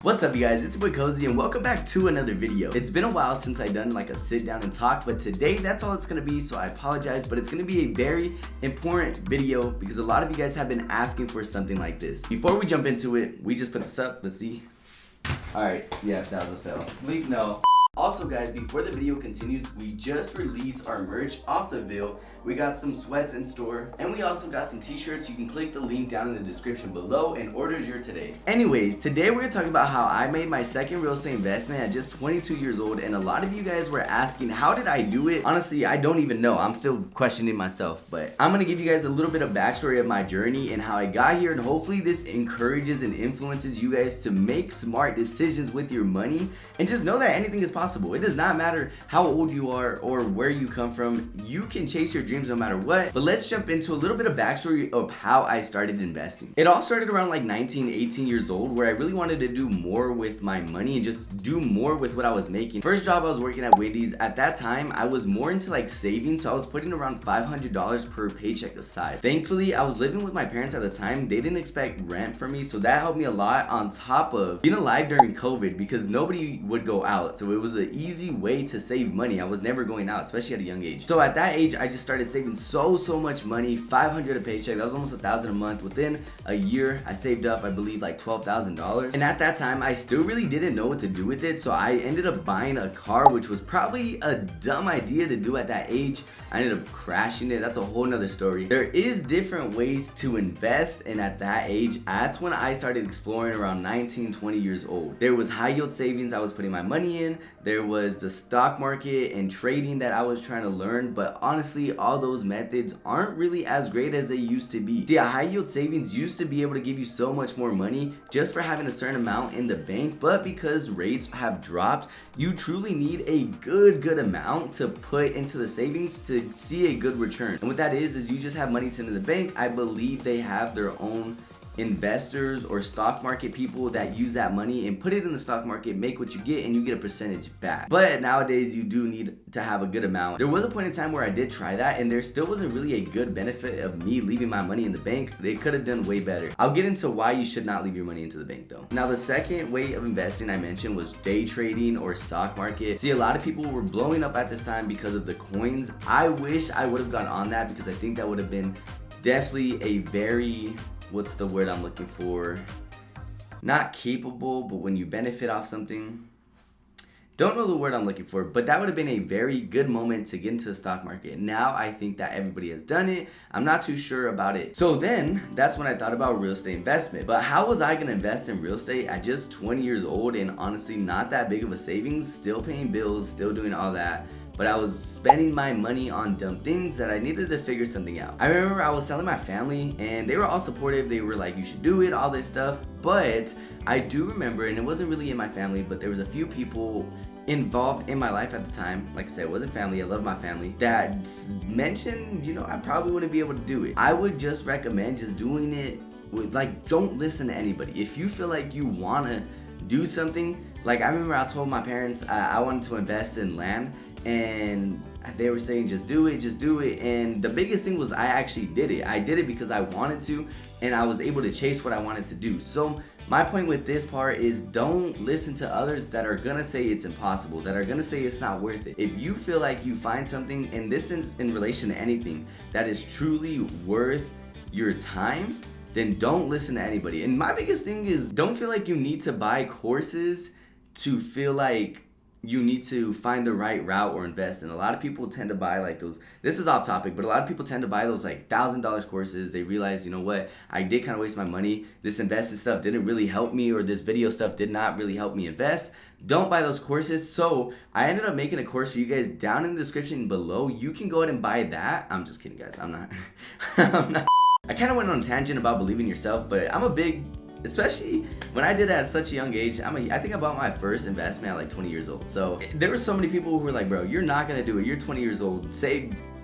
What's up, you guys? It's your boy Cozy and welcome back to another video. It's been a while since I've done like a sit down and talk, but today that's all it's gonna be, so I apologize, but it's gonna be a very important video because a lot of you guys have been asking for something like this. Before we jump into it, we just put this up. Let's see. Alright, yeah, that was a fail. Leak, no. Also guys, before the video continues, we just released our merch off the Veil. We got some sweats in store, and we also got some t-shirts. You can click the link down in the description below and order your today. Anyways, today we're gonna talk about how I made my second real estate investment at just 22 years old, and a lot of you guys were asking, how did I do it? Honestly, I don't even know. I'm still questioning myself, but I'm gonna give you guys a little bit of backstory of my journey and how I got here, and hopefully this encourages and influences you guys to make smart decisions with your money, and just know that anything is possible. It does not matter how old you are or where you come from. You can chase your dreams no matter what. But let's jump into a little bit of backstory of how I started investing. It all started around like 19, 18 years old, where I really wanted to do more with my money and just do more with what I was making. First job, I was working at Wendy's. At that time, I was more into like saving, so I was putting around $500 per paycheck aside. Thankfully, I was living with my parents at the time. They didn't expect rent from me, so that helped me a lot, on top of being alive during COVID because nobody would go out. So it was an easy way to save money. I was never going out, especially at a young age. So at that age, I just started saving so much money. $500 a paycheck, that was almost $1,000 a month. Within a year, I saved up, I believe, like $12,000. And at that time, I still really didn't know what to do with it, so I ended up buying a car, which was probably a dumb idea to do at that age. I ended up crashing it. That's a whole nother story. There is different ways to invest, and at that age, that's when I started exploring around 19, 20 years old. There was high yield savings I was putting my money in. There was the stock market and trading that I was trying to learn, but honestly, all those methods aren't really as great as they used to be. See, a high yield savings used to be able to give you so much more money just for having a certain amount in the bank, but because rates have dropped, you truly need a good amount to put into the savings to see a good return. And what that is you just have money sitting in the bank. I believe they have their own investors or stock market people that use that money and put it in the stock market, make what you get, and you get a percentage back. But nowadays, you do need to have a good amount. There was a point in time where I did try that, and there still wasn't really a good benefit of me leaving my money in the bank. They could have done way better. I'll get into why you should not leave your money into the bank though. Now, the second way of investing I mentioned was day trading or stock market. See, a lot of people were blowing up at this time because of the coins. I wish I would have gone on that because I think that would have been definitely a very, what's the word I'm looking for? Not capable, but when you benefit off something. Don't know the word I'm looking for, but that would have been a very good moment to get into the stock market. Now I think that everybody has done it. I'm not too sure about it. So then that's when I thought about real estate investment. But how was I gonna invest in real estate at just 20 years old and honestly not that big of a savings, still paying bills, still doing all that? But I was spending my money on dumb things that I needed to figure something out. I remember I was telling my family and they were all supportive. They were like, you should do it, all this stuff. But I do remember, and it wasn't really in my family, but there was a few people involved in my life at the time. Like I said, it wasn't family, I love my family, that mentioned, I probably wouldn't be able to do it. I would just recommend just doing it with, like, don't listen to anybody. If you feel like you wanna do something, like I remember I told my parents I wanted to invest in land, and they were saying just do it, and the biggest thing was I actually did it. I did it because I wanted to, and I was able to chase what I wanted to do. So my point with this part is don't listen to others that are gonna say it's impossible, that are gonna say it's not worth it. If you feel like you find something, and this is in relation to anything, that is truly worth your time, then don't listen to anybody. And my biggest thing is don't feel like you need to buy courses to feel like you need to find the right route or invest. And a lot of people tend to buy like those, this is off topic, but a lot of people tend to buy those like $1,000 courses. They realize, you know what, I did kind of waste my money. This invested stuff didn't really help me, or this video stuff did not really help me invest. Don't buy those courses. So I ended up making a course for you guys down in the description below. You can go ahead and buy that. I'm just kidding, guys. I'm not. I kind of went on a tangent about believing in yourself, but I'm a big, especially when I did it at such a young age. I think I bought my first investment at like 20 years old. So there were so many people who were like, bro, you're not gonna do it. You're 20 years old.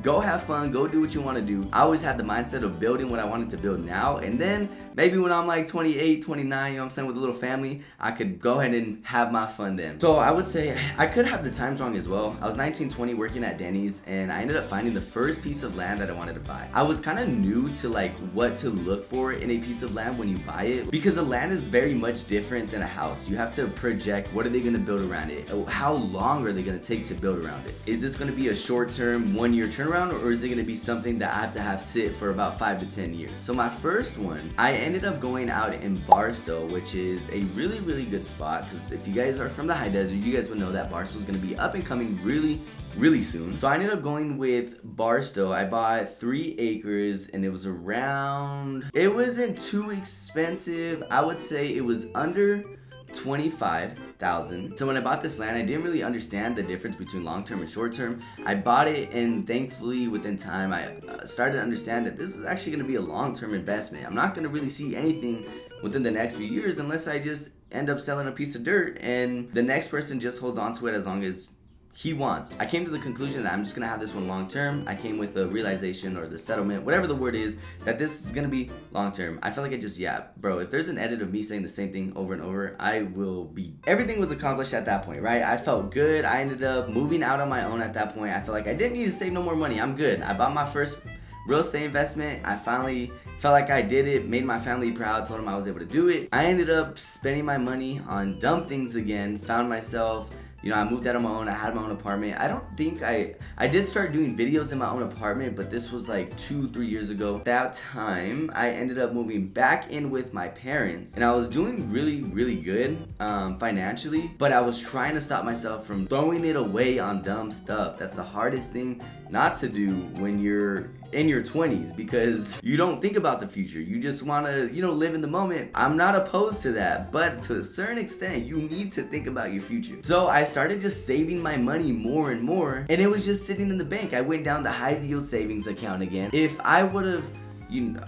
go have fun, go do what you want to do. I always had the mindset of building what I wanted to build now, and then maybe when I'm like 28, 29, you know what I'm saying, with a little family, I could go ahead and have my fun then. So I would say I could have the times wrong as well. I was 19, 20 working at Denny's, and I ended up finding the first piece of land that I wanted to buy. I was kind of new to like what to look for in a piece of land when you buy it, because the land is very much different than a house. You have to project, what are they going to build around it? How long are they going to take to build around it? Is this going to be a short-term 1-year turnaround, or is it going to be something that I have to have sit for about 5 to 10 years? So my first one, I ended up going out in Barstow, which is a really, really good spot, because if you guys are from the high desert, you guys would know that Barstow is going to be up and coming really soon. So I ended up going with Barstow. I bought 3 acres, and it was around, it wasn't too expensive. I would say it was under $25,000. So when I bought this land, I didn't really understand the difference between long-term and short-term. I bought it, and thankfully within time I started to understand that this is actually going to be a long-term investment. I'm not going to really see anything within the next few years unless I just end up selling a piece of dirt and the next person just holds on to it as long as he wants. I came to the conclusion that I'm just gonna have this one long term. I came with the realization, or the settlement, whatever the word is, that this is gonna be long term. I feel like bro, if there's an edit of me saying the same thing over and over, I will be, everything was accomplished at that point, right? I felt good. I ended up moving out on my own at that point. I felt like I didn't need to save no more money. I'm good. I bought my first real estate investment. I finally felt like I did it, made my family proud, told them I was able to do it. I ended up spending my money on dumb things again, found myself, you know, I moved out on my own. I had my own apartment. I don't think I did start doing videos in my own apartment, but this was like 2-3 years ago. That time, I ended up moving back in with my parents, and I was doing really good financially, but I was trying to stop myself from throwing it away on dumb stuff. That's the hardest thing not to do when you're in your 20s, because you don't think about the future. You just want to, you know, live in the moment. I'm not opposed to that, but to a certain extent, you need to think about your future. So I started just saving my money more and more, and it was just sitting in the bank. I went down the high yield savings account again. If I would have,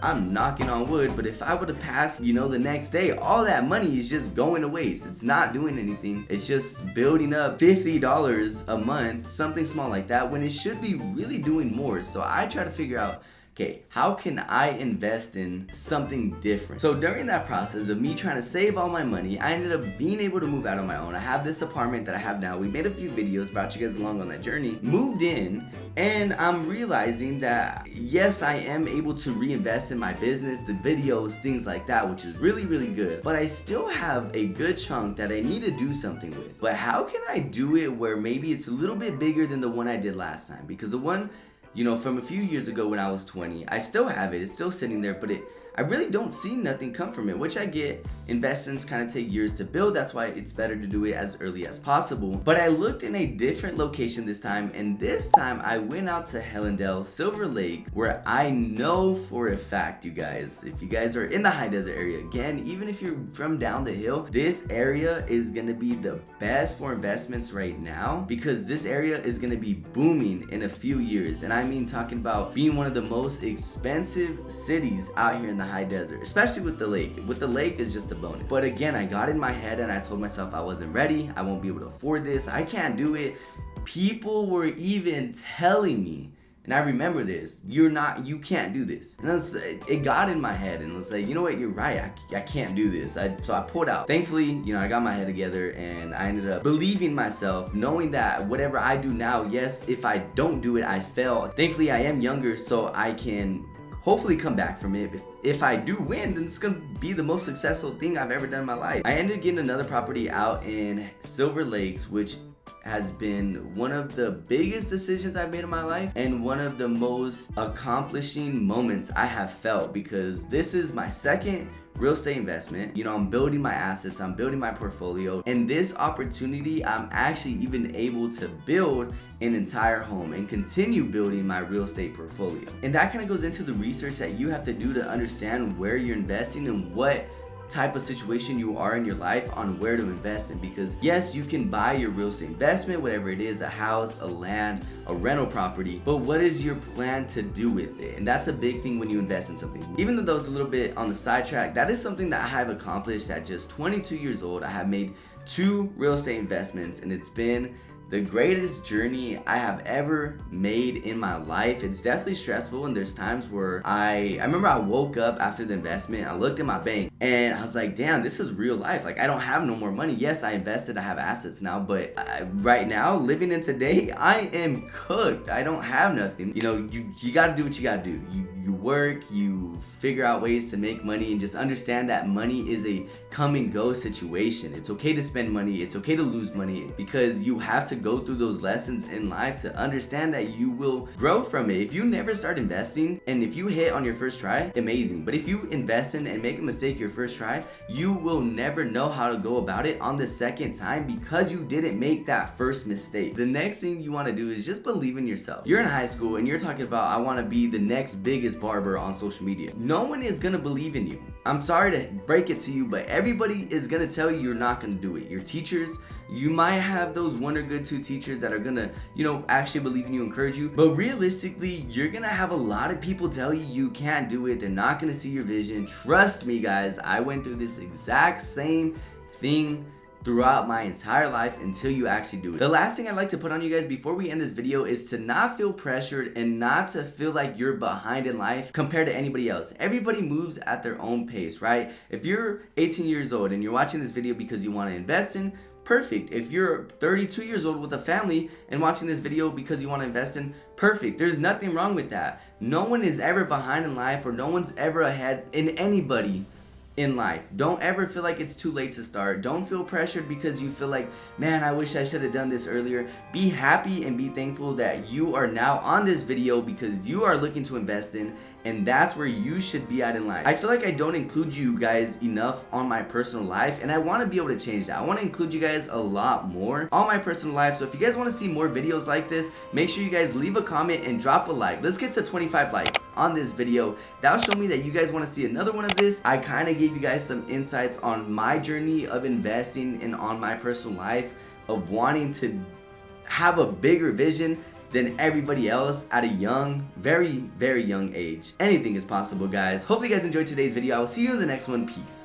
I'm knocking on wood, but if I would have passed, the next day, all that money is just going to waste. It's not doing anything. It's just building up $50 a month, something small like that, when it should be really doing more. So I try to figure out, okay, how can I invest in something different? So during that process of me trying to save all my money, I ended up being able to move out on my own. I have this apartment that I have now. We made a few videos, brought you guys along on that journey, moved in, and I'm realizing that yes, I am able to reinvest in my business, the videos, things like that, which is really good, but I still have a good chunk that I need to do something with. But how can I do it where maybe it's a little bit bigger than the one I did last time? Because the one, from a few years ago when I was 20, I still have it. It's still sitting there, but I really don't see nothing come from it, which I get. Investments kind of take years to build. That's why it's better to do it as early as possible. But I looked in a different location this time, and this time I went out to Hellendale, Silver Lake, where I know for a fact, you guys, if you guys are in the high desert area, again, even if you're from down the hill, this area is gonna be the best for investments right now, because this area is gonna be booming in a few years. And I mean, talking about being one of the most expensive cities out here in the high desert, especially with the lake. With the lake is just a bonus. But again, I got in my head and I told myself I wasn't ready. I won't be able to afford this. I can't do it. People were even telling me, and I remember this, you can't do this. And it got in my head and was like, you know what, you're right, I can't do this. So I pulled out. Thankfully, I got my head together and I ended up believing myself, knowing that whatever I do now, yes, if I don't do it, I fail. Thankfully, I am younger, so I can hopefully come back from it. If I do win, then it's gonna be the most successful thing I've ever done in my life. I ended up getting another property out in Silver Lakes, which has been one of the biggest decisions I've made in my life and one of the most accomplishing moments I have felt, because this is my second real estate investment. I'm building my assets, I'm building my portfolio, and this opportunity, I'm actually even able to build an entire home and continue building my real estate portfolio. And that kind of goes into the research that you have to do to understand where you're investing and what type of situation you are in your life on where to invest in. Because yes, you can buy your real estate investment, whatever it is, a house, a land, a rental property, but what is your plan to do with it? And that's a big thing when you invest in something. Even though that was a little bit on the sidetrack, that is something that I have accomplished at just 22 years old. I have made 2 real estate investments, and it's been the greatest journey I have ever made in my life. It's definitely stressful, and there's times where I remember I woke up after the investment, I looked at my bank, and I was like, damn, this is real life. Like, I don't have no more money. Yes, I invested, I have assets now, but right now, living in today, I am cooked. I don't have nothing. You know, you gotta do what you gotta do. You work, you figure out ways to make money, and just understand that money is a come and go situation. It's okay to spend money, it's okay to lose money, because you have to go through those lessons in life to understand that you will grow from it. If you never start investing, and if you hit on your first try, amazing. But if you invest in and make a mistake your first try, you will never know how to go about it on the second time, because you didn't make that first mistake. The next thing you want to do is just believe in yourself. You're in high school and you're talking about, I want to be the next biggest barber on social media. No one is gonna believe in you. I'm sorry to break it to you, but everybody is gonna tell you you're not gonna do it. Your teachers, you might have those one or good two teachers that are gonna, actually believe in you, encourage you, but realistically, you're gonna have a lot of people tell you you can't do it. They're not gonna see your vision. Trust me, guys, I went through this exact same thing throughout my entire life until you actually do it. The last thing I'd like to put on you guys before we end this video is to not feel pressured and not to feel like you're behind in life compared to anybody else. Everybody moves at their own pace, right? If you're 18 years old and you're watching this video because you want to invest in, perfect. If you're 32 years old with a family and watching this video because you want to invest in, perfect. There's nothing wrong with that. No one is ever behind in life, or no one's ever ahead in anybody in life. Don't ever feel like it's too late to start. Don't feel pressured because you feel like, man, I wish I should have done this earlier. Be happy and be thankful that you are now on this video because you are looking to invest in, and that's where you should be at in life. I feel like I don't include you guys enough on my personal life, and I want to be able to change that. I want to include you guys a lot more on my personal life. So if you guys want to see more videos like this, make sure you guys leave a comment and drop a like. Let's get to 25 likes on this video. That'll show me that you guys want to see another one of this. I kind of gave you guys some insights on my journey of investing and on my personal life of wanting to have a bigger vision than everybody else at a young, very, very young age. Anything is possible, guys. Hopefully you guys enjoyed today's video. I will see you in the next one. Peace.